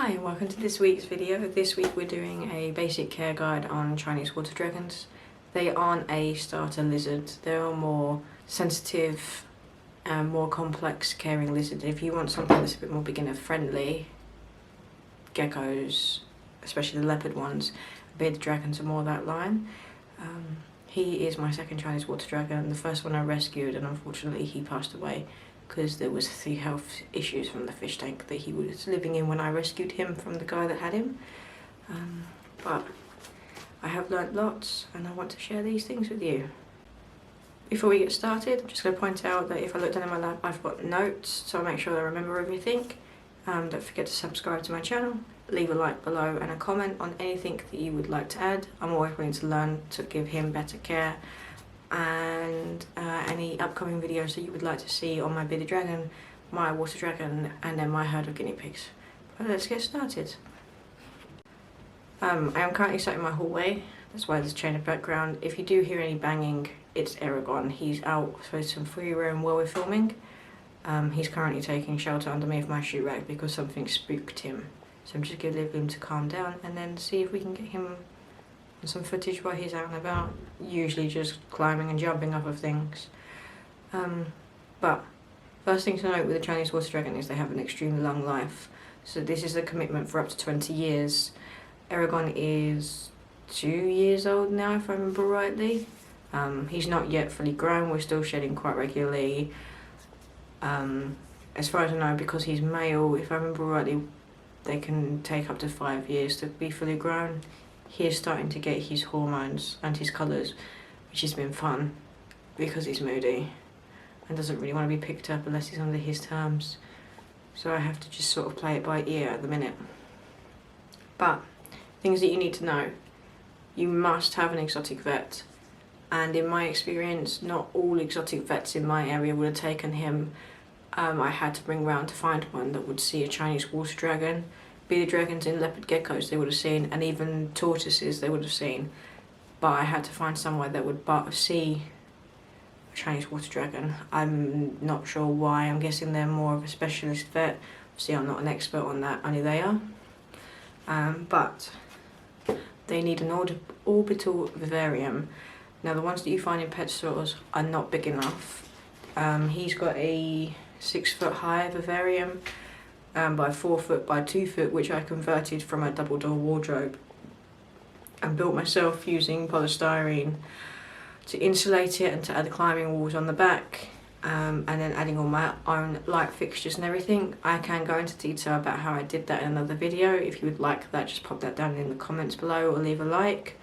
Hi and welcome to this week's video. This week we're doing a basic care guide on Chinese water dragons. They aren't a starter lizard, they're a more sensitive and more complex caring lizard. If you want something that's a bit more beginner friendly, geckos, especially the leopard ones, bearded dragons are more that line. He is my second Chinese water dragon, the first one I rescued, and unfortunately he passed away because there was 3 health issues from the fish tank that he was living in when I rescued him from the guy that had him. But I have learnt lots and I want to share these things with you. Before we get started, I'm just going to point out that if I look down in my lap, I've got notes, so I'll make sure I remember everything. Don't forget to subscribe to my channel, leave a like below and a comment on anything that you would like to add. I'm always willing to learn to give him better care, and any upcoming videos that you would like to see on my bearded dragon, my water dragon, and then my herd of guinea pigs. But let's get started. I am currently sat in my hallway, that's why there's a chain of background. If you do hear any banging, it's Aragon. He's out for some free roam while we're filming. He's currently taking shelter underneath my shoe rack because something spooked him. So I'm just going to leave him to calm down and then see if we can get him some footage while he's out and about, usually just climbing and jumping off of things. But first thing to note with the Chinese water dragon is they have an extremely long life. So this is a commitment for up to 20 years. Aragon is 2 years old now, if I remember rightly. He's not yet fully grown, we're still shedding quite regularly. As far as I know, because he's male, if I remember rightly, they can take up to 5 years to be fully grown. He is starting to get his hormones and his colours, which has been fun because he's moody and doesn't really want to be picked up unless he's under his terms. So I have to just sort of play it by ear at the minute. But things that you need to know: you must have an exotic vet, and in my experience not all exotic vets in my area would have taken him. I had to bring round to find one that would see a Chinese water dragon. Bearded dragons and leopard geckos they would have seen, and even tortoises they would have seen, but I had to find somewhere that would see a Chinese water dragon. I'm not sure why. I'm guessing they're more of a specialist vet. Obviously I'm not an expert on that, only they are. But they need an orbital vivarium. Now the ones that you find in pet stores are not big enough. He's got a 6 foot high vivarium by 4 foot by 2 foot, which I converted from a double door wardrobe and built myself using polystyrene to insulate it and to add the climbing walls on the back, and then adding all my own light fixtures and everything. I can go into detail about how I did that in another video. If you would like that, just pop that down in the comments below or leave a like.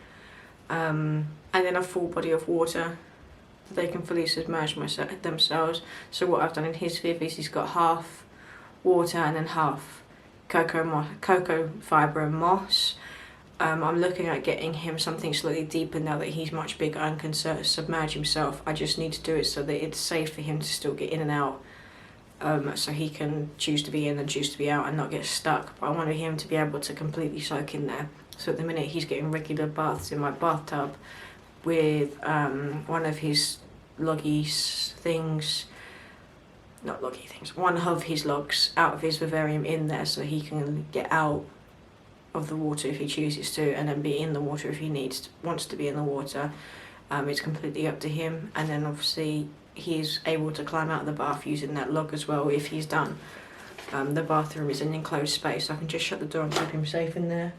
And then a full body of water. They can fully submerge themselves. So what I've done in his viv is he's got half water and then half cocoa fibre and moss. I'm looking at getting him something slightly deeper now that he's much bigger and can submerge himself. I just need to do it so that it's safe for him to still get in and out, so he can choose to be in and choose to be out and not get stuck. But I want him to be able to completely soak in there. So at the minute he's getting regular baths in my bathtub with one of his one of his logs out of his vivarium in there, so he can get out of the water if he chooses to, and then be in the water if he wants to be in the water. It's completely up to him, and then obviously he's able to climb out of the bath using that log as well if he's done. The bathroom is an enclosed space, so I can just shut the door and keep him safe in there.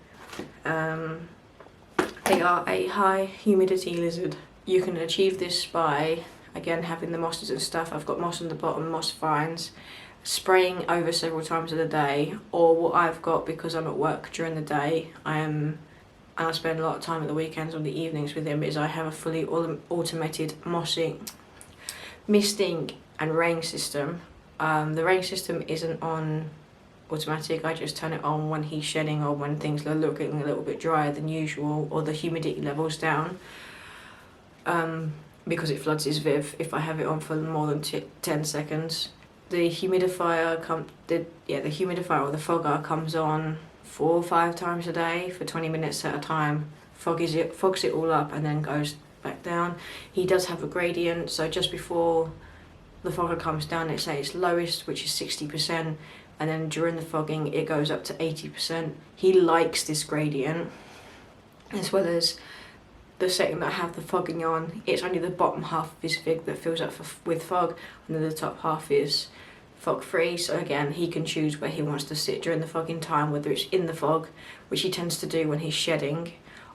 They are a high humidity lizard. You can achieve this by, again, having the mosses and stuff. I've got moss on the bottom, moss vines, spraying over several times of the day, or what I've got, because I'm at work during the day, and I spend a lot of time at the weekends or the evenings with him, is I have a fully automated misting and rain system. The rain system isn't on automatic. I just turn it on when he's shedding or when things are looking a little bit drier than usual or the humidity level's down, because it floods his viv if I have it on for more than 10 seconds. The humidifier or the fogger comes on 4 or 5 times a day for 20 minutes at a time, fogs it all up and then goes back down. He does have a gradient, so just before the fogger comes down, let's say it's lowest, which is 60%, and then during the fogging it goes up to 80%. He likes this gradient, as well as the setting that I have the fogging on, it's only the bottom half of his fig that fills up with fog, and then the top half is fog free. So again, he can choose where he wants to sit during the fogging time, whether it's in the fog, which he tends to do when he's shedding,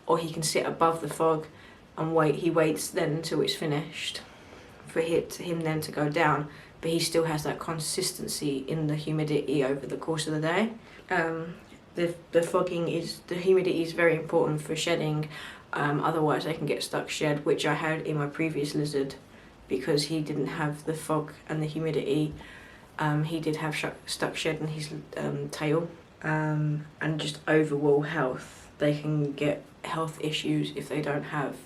or he can sit above the fog and wait. He waits then until it's finished for him then to go down, but he still has that consistency in the humidity over the course of the day. The humidity is very important for shedding, otherwise they can get stuck shed, which I had in my previous lizard because he didn't have the fog and the humidity. He did have stuck shed in his tail, and just overall health. They can get health issues if they don't have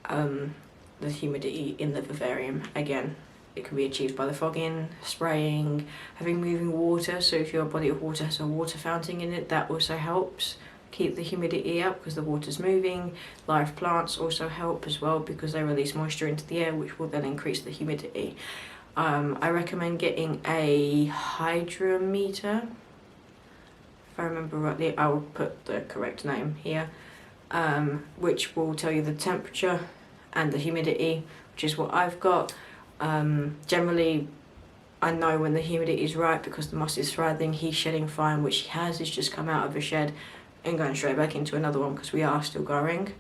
the humidity in the vivarium. Again, it can be achieved by the fogging, spraying, having moving water. So if your body of water has a water fountain in it, that also helps keep the humidity up because the water's moving. Live plants also help as well because they release moisture into the air, which will then increase the humidity. I recommend getting a hydrometer. If I remember rightly, I will put the correct name here, which will tell you the temperature and the humidity, which is what I've got. Generally, I know when the humidity is right because the moss is thriving, he's shedding fine, which he has. He's just come out of a shed and going straight back into another one because we are still growing.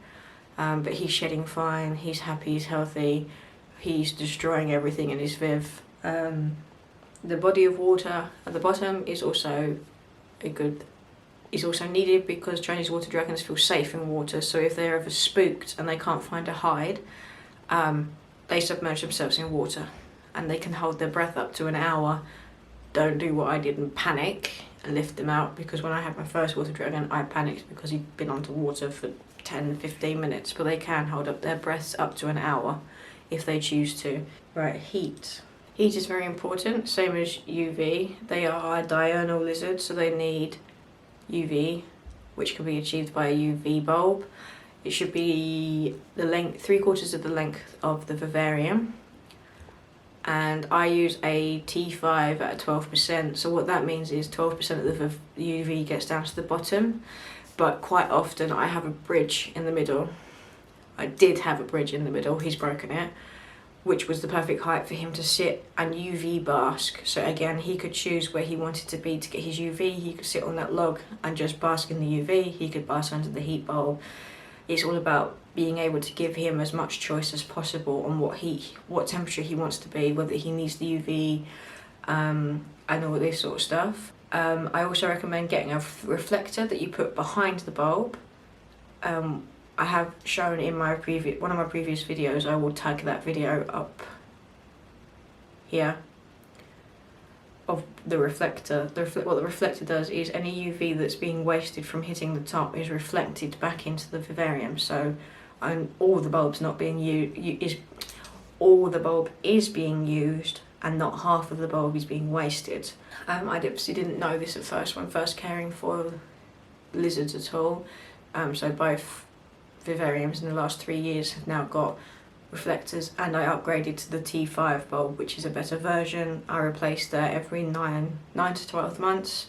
But he's shedding fine, he's happy, he's healthy, he's destroying everything in his viv. The body of water at the bottom is also needed because Chinese water dragons feel safe in water. So if they're ever spooked and they can't find a hide, they submerge themselves in water and they can hold their breath up to an hour. Don't do what I did and panic and lift them out, because when I had my first water dragon I panicked because he'd been underwater for 10-15 minutes, but they can hold up their breaths up to an hour if they choose to. Right, heat. Heat is very important, same as UV. They are a diurnal lizard, so they need UV, which can be achieved by a UV bulb. It should be the length, 3/4 of the length of the vivarium. And I use a T5 at 12%. So what that means is 12% of the UV gets down to the bottom, but quite often I have a bridge in the middle. I did have a bridge in the middle, he's broken it, which was the perfect height for him to sit and UV bask. So again, he could choose where he wanted to be to get his UV. He could sit on that log and just bask in the UV. He could bask under the heat bulb. It's all about being able to give him as much choice as possible on what temperature he wants to be, whether he needs the UV, and all this sort of stuff. I also recommend getting a reflector that you put behind the bulb. I have shown in one of my previous videos. I will tag that video up here of the reflector. What the reflector does is any UV that's being wasted from hitting the top is reflected back into the vivarium. So all the bulb's not being used. All the bulb is being used, and not half of the bulb is being wasted. I obviously didn't know this at first when first caring for lizards at all. So both vivariums in the last 3 years have now got reflectors, and I upgraded to the T5 bulb, which is a better version. I replace that every 9 to 12 months.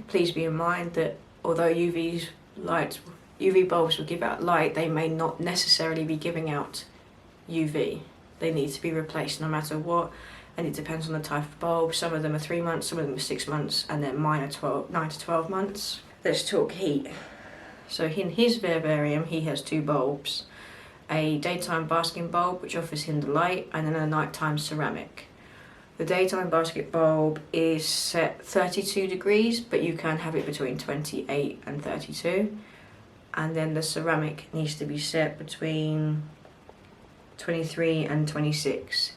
Please be in mind that although UV bulbs will give out light, they may not necessarily be giving out UV. They need to be replaced no matter what, and it depends on the type of bulb. Some of them are 3 months, some of them are 6 months, and then mine are 9 to 12 months. Let's talk heat. So in his vivarium, he has 2 bulbs. A daytime basking bulb, which offers him the light, and then a nighttime ceramic. The daytime basket bulb is set 32 degrees, but you can have it between 28 and 32. And then the ceramic needs to be set between 23 and 26.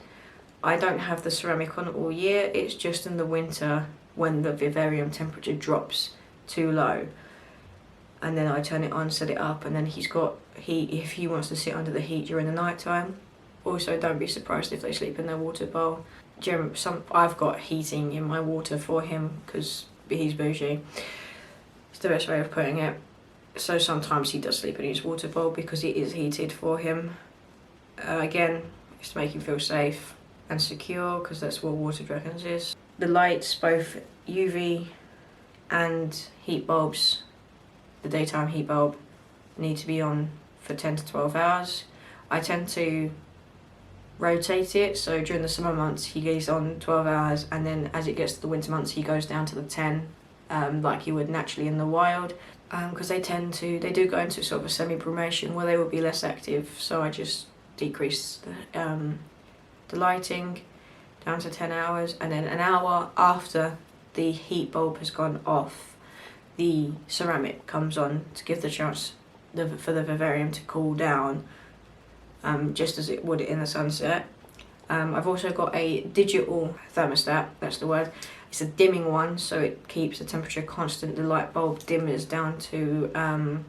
I don't have the ceramic on all year, it's just in the winter when the vivarium temperature drops too low. And then I turn it on, set it up, and then he's got heat if he wants to sit under the heat during the night time. Also, don't be surprised if they sleep in their water bowl. I've got heating in my water for him because he's bougie. It's the best way of putting it. So sometimes he does sleep in his water bowl because it is heated for him. Again, it's to make him feel safe and secure because that's what water dragons is. The lights, both UV and heat bulbs, the daytime heat bulb, need to be on for 10 to 12 hours. I tend to rotate it, so during the summer months he goes on 12 hours, and then as it gets to the winter months he goes down to the 10, like he would naturally in the wild, because they do go into sort of a semi-brumation where they will be less active, so I just decrease the lighting down to 10 hours, and then an hour after the heat bulb has gone off, the ceramic comes on to give the chance for the vivarium to cool down, just as it would in the sunset. I've also got a digital thermostat, that's the word. It's a dimming one, so it keeps the temperature constant. The light bulb dimmers down to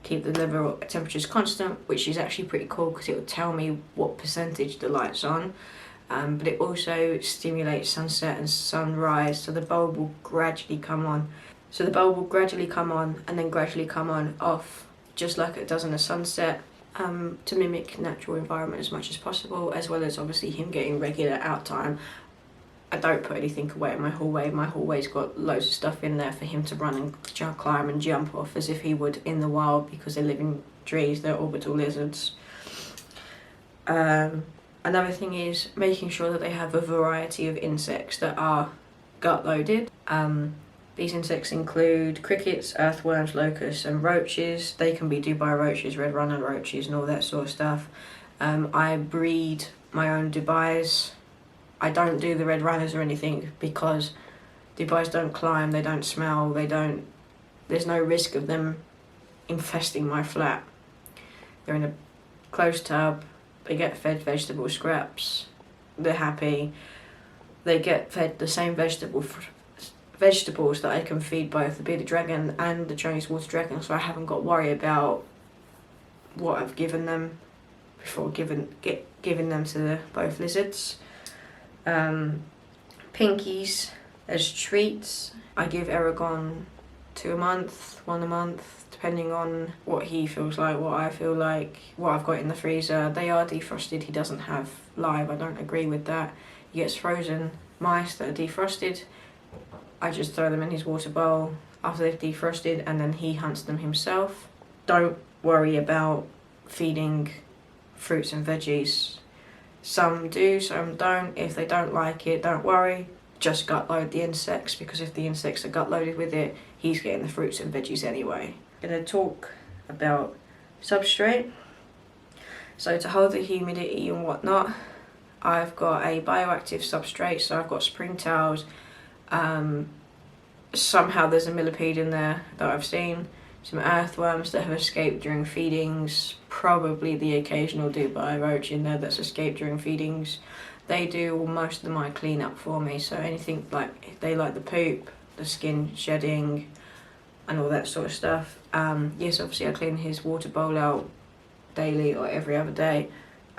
keep the level temperatures constant, which is actually pretty cool because it will tell me what percentage the light's on. But it also stimulates sunset and sunrise, so the bulb will gradually come on. So the bulb will gradually come on and then gradually come on off, just like it does in the sunset, to mimic natural environment as much as possible, as well as obviously him getting regular out time. I don't put anything away in my hallway. My hallway's got loads of stuff in there for him to run and climb and jump off as if he would in the wild, because they're living trees, they're orbital lizards. Another thing is making sure that they have a variety of insects that are gut loaded. These insects include crickets, earthworms, locusts and roaches. They can be Dubai roaches, red runner roaches and all that sort of stuff. I breed my own Dubais. I don't do the red runners or anything because Dubais don't climb, they don't smell, there's no risk of them infesting my flat. They're in a closed tub, they get fed vegetable scraps, they're happy, they get fed the same vegetables that I can feed both the bearded dragon and the Chinese water dragon, so I haven't got to worry about what I've given them before giving them to both lizards. Pinkies as treats, I give Aragon 2 a month, 1 a month, depending on what he feels like, what I feel like, what I've got in the freezer. They are defrosted, he doesn't have live, I don't agree with that. He gets frozen mice that are defrosted. I just throw them in his water bowl after they've defrosted, and then he hunts them himself. Don't worry about feeding fruits and veggies. Some do, some don't. If they don't like it, don't worry. Just gut load the insects, because if the insects are gut loaded with it, he's getting the fruits and veggies anyway. I'm going to talk about substrate. So to hold the humidity and whatnot, I've got a bioactive substrate, so I've got spring towels. Somehow there's a millipede in there that I've seen. Some earthworms that have escaped during feedings, probably the occasional Dubai roach in there that's escaped during feedings. They do most of my cleanup for me, so anything like they like the poop, the skin shedding and all that sort of stuff. Yes, obviously I clean his water bowl out daily or every other day.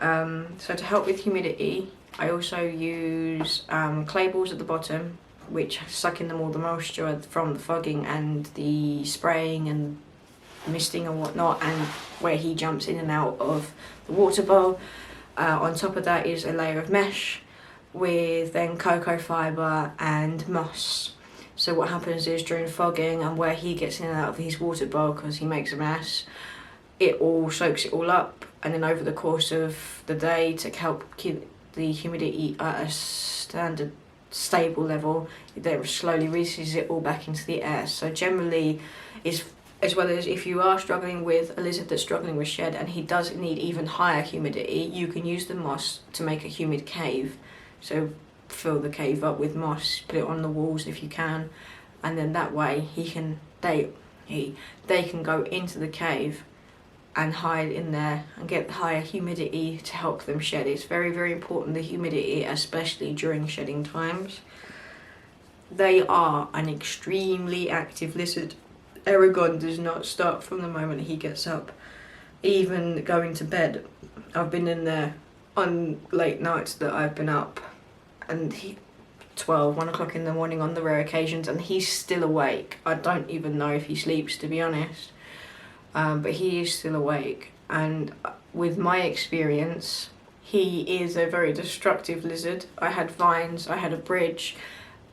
So to help with humidity, I also use clay balls at the bottom, which suck in them all the moisture from the fogging and the spraying and misting and whatnot, and where he jumps in and out of the water bowl. On top of that is a layer of mesh with then cocoa fibre and moss. So what happens is during fogging and where he gets in and out of his water bowl because he makes a mess, it all soaks it all up, and then over the course of the day, to help keep the humidity at a standard stable level, it then slowly releases it all back into the air. So generally, as well as if you are struggling with a lizard that's struggling with shed and he does need even higher humidity, you can use the moss to make a humid cave. So fill the cave up with moss, put it on the walls if you can, and then that way they can go into the cave and hide in there and get higher humidity to help them shed. It's very, very important, the humidity, especially during shedding times. They are an extremely active lizard. Aragon does not stop from the moment he gets up, even going to bed. I've been in there on late nights that I've been up, and 1 o'clock in the morning on the rare occasions, and he's still awake. I don't even know if he sleeps, to be honest. But he is still awake, and with my experience, he is a very destructive lizard. I had vines, I had a bridge,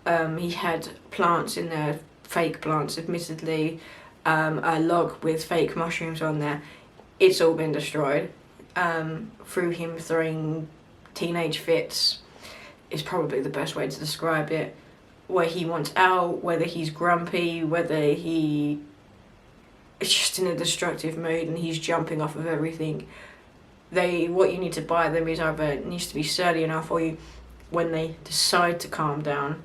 He had plants in there, fake plants admittedly, a log with fake mushrooms on there. It's all been destroyed through him throwing teenage fits is probably the best way to describe it, where he wants out, whether he's grumpy, whether he is just in a destructive mood and he's jumping off of everything. What you need to buy them is either it needs to be sturdy enough, or you, when they decide to calm down,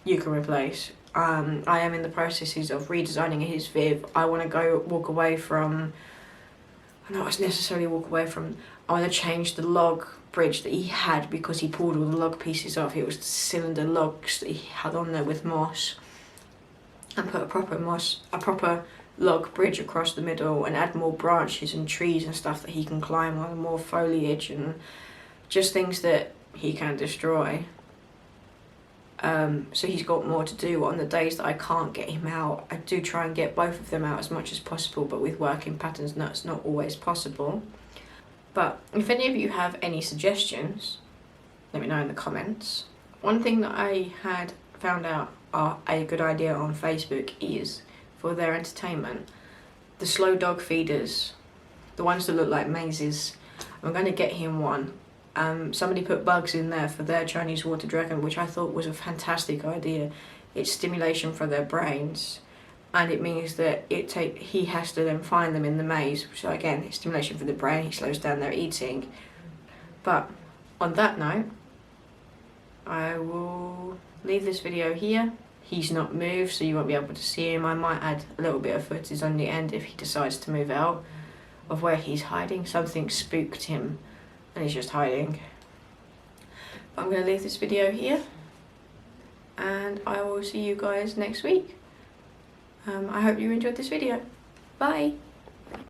you can replace. I am in the processes of redesigning his Viv. I want to walk away from, not necessarily walk away from, I want to change the log bridge that he had, because he pulled all the log pieces off. It was the cylinder logs that he had on there with moss, and put a proper log bridge across the middle, and add more branches and trees and stuff that he can climb on, more foliage and just things that he can destroy. So he's got more to do on the days that I can't get him out. I do try and get both of them out as much as possible, but with working patterns that's not always possible. But if any of you have any suggestions, let me know in the comments. One thing that I had found out are a good idea on Facebook is, for their entertainment, the slow dog feeders, the ones that look like mazes. I'm going to get him one. Somebody put bugs in there for their Chinese water dragon, which I thought was a fantastic idea. It's stimulation for their brains, and it means that he has to then find them in the maze. So again, it's stimulation for the brain, he slows down their eating. But on that note, I will leave this video here. He's not moved, so you won't be able to see him. I might add a little bit of footage on the end if he decides to move out of where he's hiding. Something spooked him and he's just hiding. But I'm going to leave this video here, and I will see you guys next week. I hope you enjoyed this video. Bye!